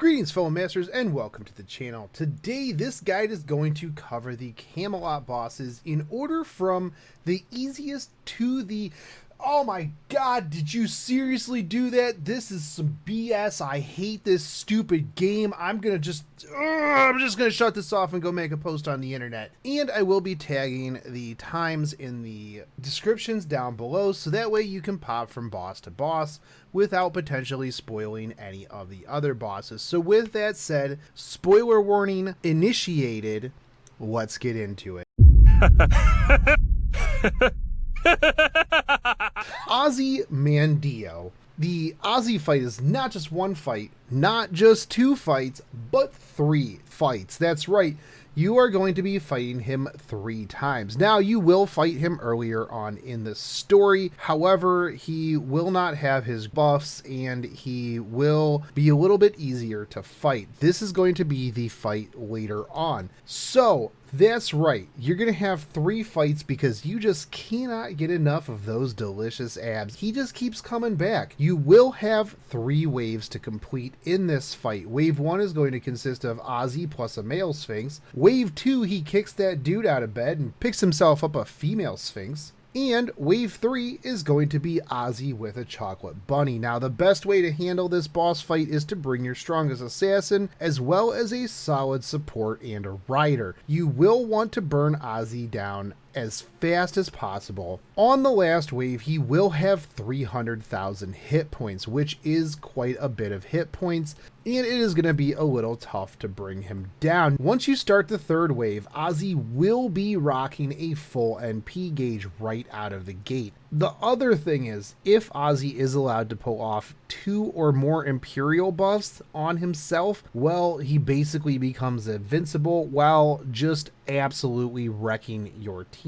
Greetings fellow masters and welcome to the channel. Today this guide is going to cover the Camelot bosses in order from the easiest to the... Oh my god, did you seriously do that? This is some BS. I hate this stupid game. I'm just gonna shut this off and go make a post on the internet. And I will be tagging the times in the descriptions down below so that way you can pop from boss to boss without potentially spoiling any of the other bosses. So with that said, spoiler warning initiated. Let's get into it. Ozymandias. The Ozzy fight is not just one fight, not just two fights, but 3 fights. That's right. You are going to be fighting him 3 times. Now, you will fight him earlier on in the story. However, he will not have his buffs and he will be a little bit easier to fight. This is going to be the fight later on. So, that's right. You're going to have 3 fights because you just cannot get enough of those delicious abs. He just keeps coming back. You will have 3 waves to complete in this fight. Wave 1 is going to consist of Ozzy plus a male Sphinx. Wave 2, he kicks that dude out of bed and picks himself up a female Sphinx. And wave 3 is going to be Ozzy with a chocolate bunny. Now, the best way to handle this boss fight is to bring your strongest assassin as well as a solid support and a rider. You will want to burn Ozzy down as fast as possible. On the last wave, he will have 300,000 hit points, which is quite a bit of hit points, and it is going to be a little tough to bring him down. Once you start the 3rd wave, Ozzy will be rocking a full NP gauge right out of the gate. The other thing is, if Ozzy is allowed to pull off 2 or more Imperial buffs on himself, well, he basically becomes invincible while just absolutely wrecking your team.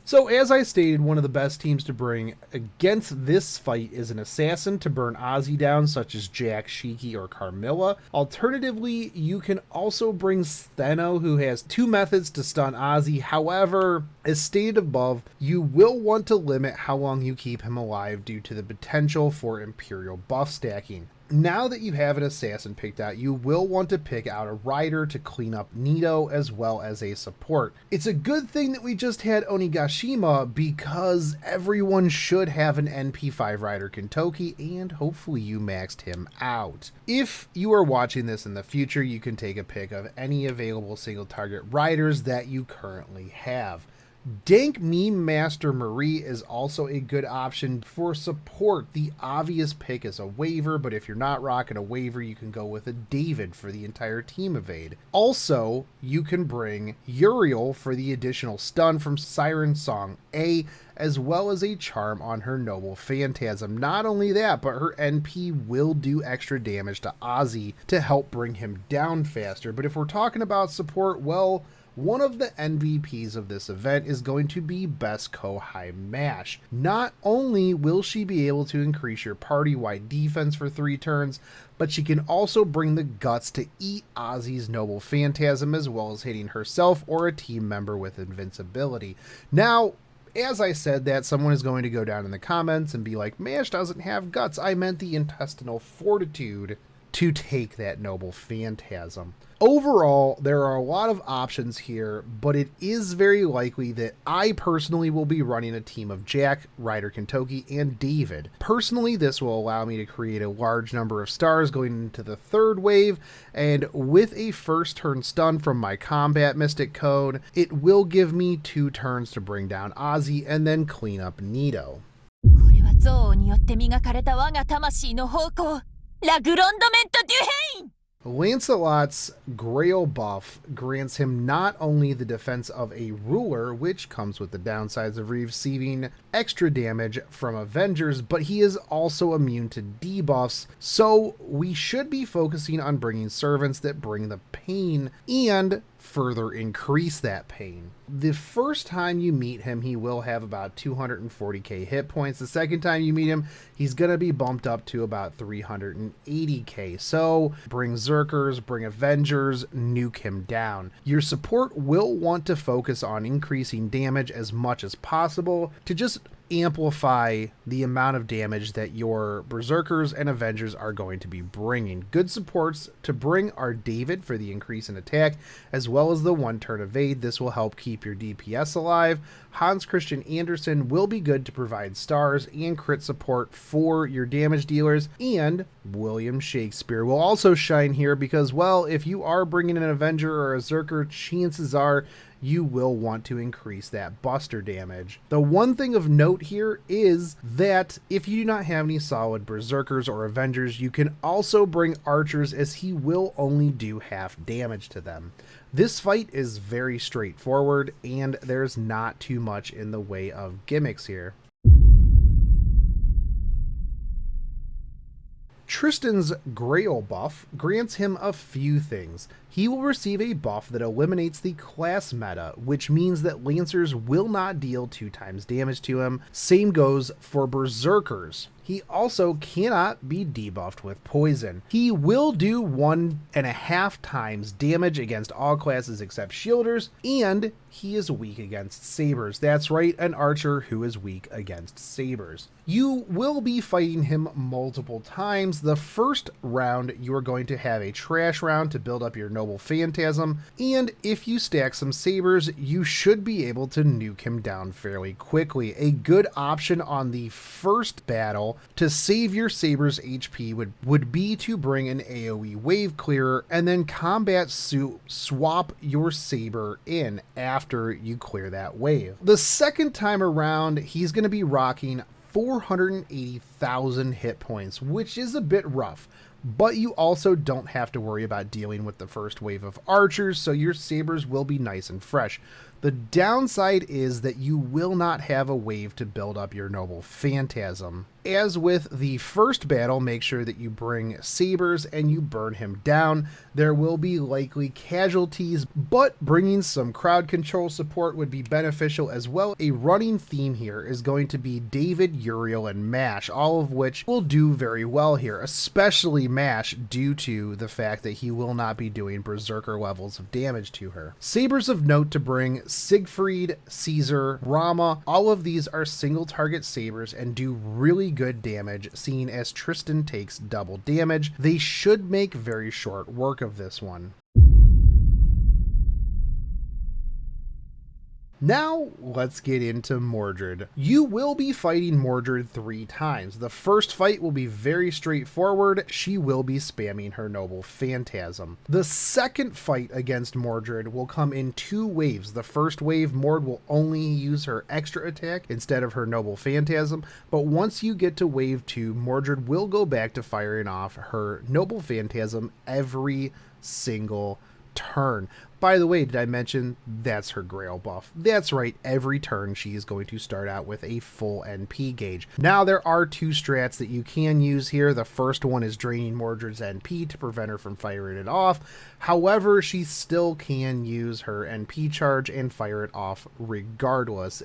So as I stated, one of the best teams to bring against this fight is an assassin to burn Ozzy down, such as Jack, Shiki, or Carmilla. Alternatively, you can also bring Steno, who has 2 methods to stun Ozzy. However, as stated above, you will want to limit how long you keep him alive due to the potential for Imperial buff stacking. Now that you have an assassin picked out, you will want to pick out a rider to clean up Nito as well as a support. It's a good thing that we just had Onigashima because everyone should have an NP5 rider Kentoki and hopefully you maxed him out. If you are watching this in the future, you can take a pick of any available single target riders that you currently have. Dank Meme Master Marie is also a good option for support. The obvious pick is a waiver, but if you're not rocking a waiver, you can go with a David for the entire team evade. Also, you can bring Uriel for the additional stun from Siren Song A, as well as a charm on her Noble Phantasm. Not only that, but her NP will do extra damage to Ozzy to help bring him down faster. But if we're talking about support, well, one of the MVPs of this event is going to be Besko High Mash. Not only will she be able to increase your party-wide defense for 3 turns, but she can also bring the guts to eat Ozzy's Noble Phantasm as well as hitting herself or a team member with invincibility. Now, as I said that, someone is going to go down in the comments and be like, Mash doesn't have guts. I meant the intestinal fortitude to take that Noble Phantasm. Overall, there are a lot of options here, but it is very likely that I personally will be running a team of Jack, Ryder Kentoki, and David. Personally, this will allow me to create a large number of stars going into the 3rd wave, and with a first turn stun from my Combat Mystic code, it will give me 2 turns to bring down Ozzy and then clean up Nito. Lancelot's Grail buff grants him not only the defense of a ruler, which comes with the downsides of receiving extra damage from Avengers, but he is also immune to debuffs, so we should be focusing on bringing servants that bring the pain and further increase that pain. The first time you meet him, he will have about 240k hit points. The second time you meet him, he's going to be bumped up to about 380k. So bring Zerkers, bring Avengers, nuke him down. Your support will want to focus on increasing damage as much as possible to just amplify the amount of damage that your Berserkers and Avengers are going to be bringing. Good supports to bring are David for the increase in attack, as well as the 1-turn evade. This will help keep your DPS alive. Hans Christian Andersen will be good to provide stars and crit support for your damage dealers, and William Shakespeare will also shine here because, well, if you are bringing an Avenger or a Zerker, chances are you will want to increase that buster damage. The one thing of note here is that if you do not have any solid Berserkers or Avengers, you can also bring Archers, as he will only do half damage to them. This fight is very straightforward, and there's not too much in the way of gimmicks here. Tristan's Grail buff grants him a few things. He will receive a buff that eliminates the class meta, which means that Lancers will not deal 2 times damage to him. Same goes for Berserkers. He also cannot be debuffed with poison. He will do 1.5 times damage against all classes except shielders, and he is weak against sabers. That's right, an archer who is weak against sabers. You will be fighting him multiple times. The first round, you are going to have a trash round to build up your noble phantasm, and if you stack some sabers, you should be able to nuke him down fairly quickly. A good option on the first battle to save your saber's HP would be to bring an AoE wave clearer and then combat suit swap your saber in after you clear that wave. The second time around, he's going to be rocking 480,000 hit points, which is a bit rough. But you also don't have to worry about dealing with the first wave of archers, so your sabers will be nice and fresh. The downside is that you will not have a wave to build up your noble phantasm. As with the first battle, make sure that you bring sabers and you burn him down. There will be likely casualties, but bringing some crowd control support would be beneficial as well. A running theme here is going to be David, Uriel, and Mash, all of which will do very well here, especially Mash due to the fact that he will not be doing berserker levels of damage to her. Sabers of note to bring: Siegfried, Caesar, Rama. All of these are single target sabers and do really good damage, seeing as Tristan takes double damage. They should make very short work of this one. Now, let's get into Mordred. You will be fighting Mordred 3 times. The first fight will be very straightforward. She will be spamming her noble phantasm. The second fight against Mordred will come in 2 waves. The first wave, Mord will only use her extra attack instead of her noble phantasm, but once you get to wave 2, Mordred will go back to firing off her noble phantasm every single turn. By the way, did I mention that's her Grail buff? That's right, every turn she is going to start out with a full NP gauge. Now, there are 2 strats that you can use here. The first one is draining Mordred's NP to prevent her from firing it off. However, she still can use her NP charge and fire it off regardless.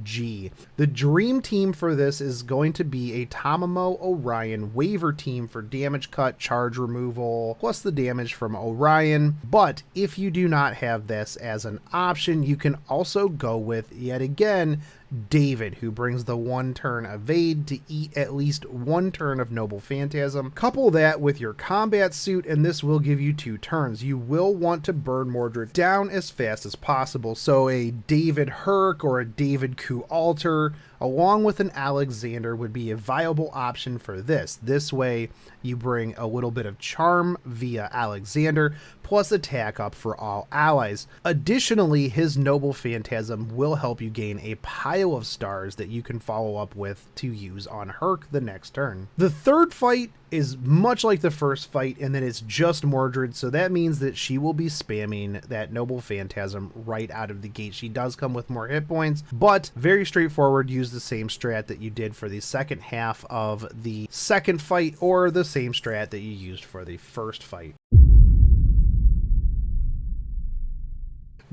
The dream team for this is going to be a Tamamo Orion waiver team for damage cut, charge removal, plus the damage from Orion. But if you do not have this as an option, you can also go with, yet again, David, who brings the 1-turn evade to eat at least 1 turn of noble phantasm. Couple that with your combat suit, and this will give you 2 turns. You will want to burn Mordred down as fast as possible, so a David Herc or a David Ku Alter along with an Alexander would be a viable option for this. This way you bring a little bit of charm via Alexander plus attack up for all allies. Additionally, his noble phantasm will help you gain a pile of stars that you can follow up with to use on Herc the next turn. The third fight is much like the first fight in that it's just Mordred, so that means that she will be spamming that noble phantasm right out of the gate. She does come with more hit points, but very straightforward. Use the same strat that you did for the second half of the second fight, or the same strat that you used for the first fight.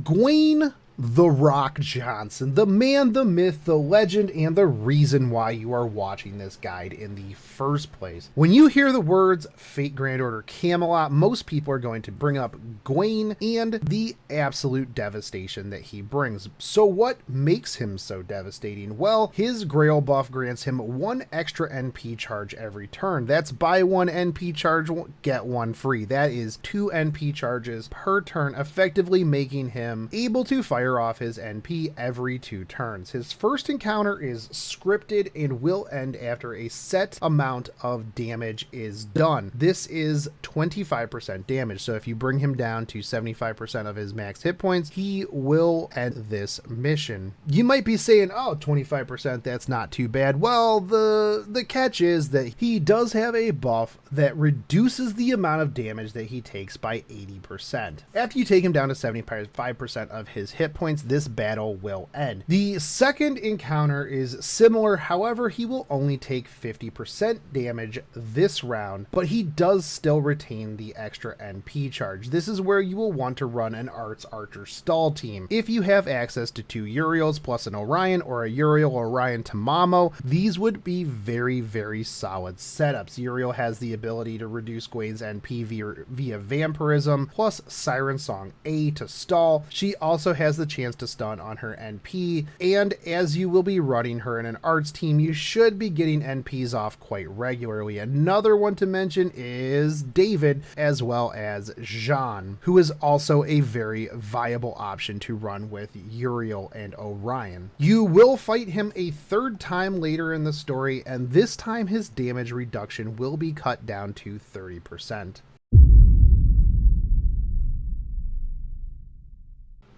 Gawain The Rock Johnson, the man, the myth, the legend, and the reason why you are watching this guide in the first place. When you hear the words Fate Grand Order Camelot, most people are going to bring up Gawain and the absolute devastation that he brings. So what makes him so devastating? Well, his Grail buff grants him 1 extra NP charge every turn. That's buy 1 NP charge, get 1 free. That is 2 NP charges per turn, effectively making him able to fire off his NP every 2 turns. His first encounter is scripted and will end after a set amount of damage is done. This is 25% damage, so if you bring him down to 75% of his max hit points, he will end this mission. You might be saying, oh, 25%, that's not too bad. Well, the catch is that he does have a buff that reduces the amount of damage that he takes by 80%. After you take him down to 75% of his hit points, this battle will end. The second encounter is similar, however, he will only take 50% damage this round, but he does still retain the extra NP charge. This is where you will want to run an Arts Archer stall team. If you have access to 2 Uriels plus an Orion, or a Uriel Orion Tamamo, these would be very, very solid setups. Uriel has the ability to reduce Gawain's NP via Vampirism, plus Siren Song A to stall. She also has the chance to stun on her NP, and as you will be running her in an arts team, you should be getting NPs off quite regularly. Another one to mention is David, as well as Jean, who is also a very viable option to run with Uriel and Orion. You will fight him a 3rd time later in the story, and this time his damage reduction will be cut down to 30%.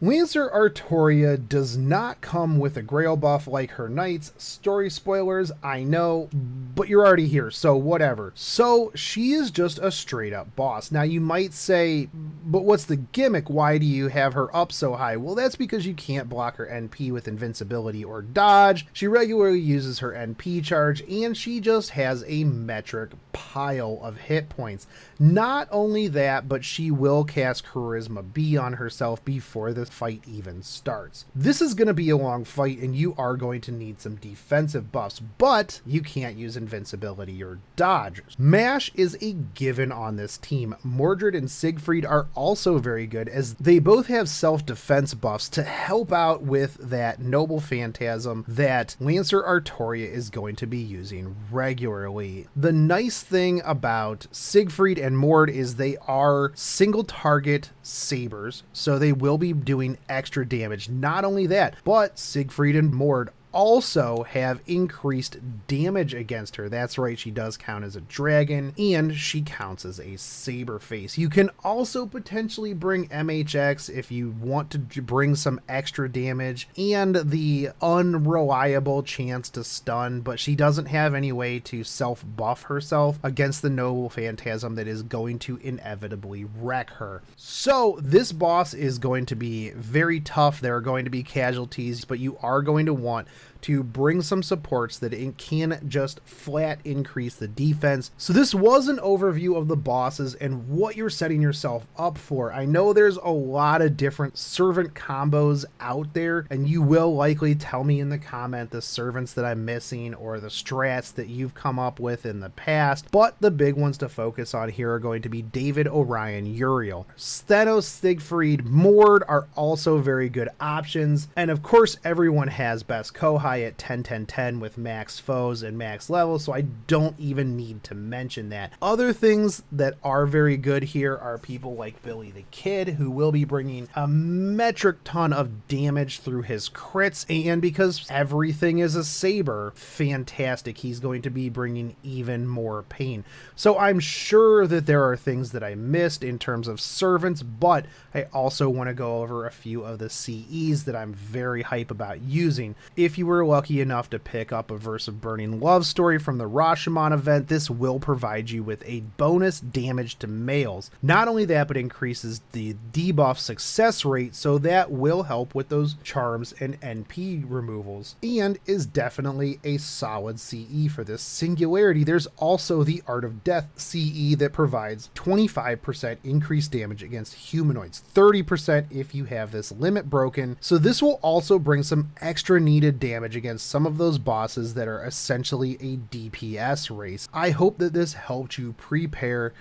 Lancer Artoria does not come with a Grail buff like her knights. Story spoilers, I know, but you're already here, so whatever. So she is just a straight up boss. Now you might say, but what's the gimmick? Why do you have her up so high? Well, that's because you can't block her NP with invincibility or dodge. She regularly uses her NP charge, and she just has a metric pile of hit points. Not only that, but she will cast Charisma B on herself before the fight even starts. This is going to be a long fight, and you are going to need some defensive buffs, but you can't use invincibility or dodge. Mash is a given on this team. Mordred and Siegfried are also very good, as they both have self-defense buffs to help out with that noble phantasm that Lancer Artoria is going to be using regularly. The nice thing about Siegfried and Mord is they are single target sabers, so they will be doing extra damage. Not only that, but Siegfried and Mord also have increased damage against her. That's right, she does count as a dragon, and she counts as a saber face. You can also potentially bring MHX if you want to bring some extra damage and the unreliable chance to stun, but she doesn't have any way to self-buff herself against the noble phantasm that is going to inevitably wreck her. So this boss is going to be very tough. There are going to be casualties, but you are going to want to bring some supports that it can just flat increase the defense. So this was an overview of the bosses and what you're setting yourself up for. I know there's a lot of different servant combos out there, and you will likely tell me in the comment the servants that I'm missing or the strats that you've come up with in the past, but the big ones to focus on here are going to be David, Orion, Uriel. Stenos, Siegfried, Mord are also very good options, and of course everyone has best Kohai at 10-10-10 with max foes and max level, so I don't even need to mention that. Other things that are very good here are people like Billy the Kid, who will be bringing a metric ton of damage through his crits, and because everything is a saber, fantastic, he's going to be bringing even more pain. So I'm sure that there are things that I missed in terms of servants, but I also want to go over a few of the CEs that I'm very hype about using. If you were were lucky enough to pick up a Verse of Burning Love story from the Rashomon event, this will provide you with a bonus damage to males. Not only that, but increases the debuff success rate, so that will help with those charms and NP removals, and is definitely a solid CE for this singularity. There's also the Art of Death CE that provides 25% increased damage against humanoids, 30% if you have this limit broken. So this will also bring some extra needed damage against some of those bosses that are essentially a DPS race. I hope that this helped you prepare.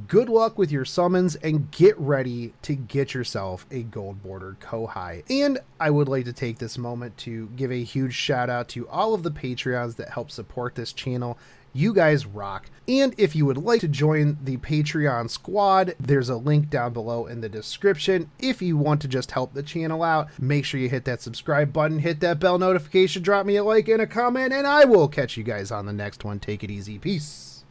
Good luck with your summons and get ready to get yourself a gold bordered Kohai. And I would like to take this moment to give a huge shout out to all of the Patreons that help support this channel. You guys rock. And if you would like to join the Patreon squad, there's a link down below in the description. If you want to just help the channel out, make sure you hit that subscribe button, hit that bell notification, drop me a like and a comment, and I will catch you guys on the next one. Take it easy. Peace.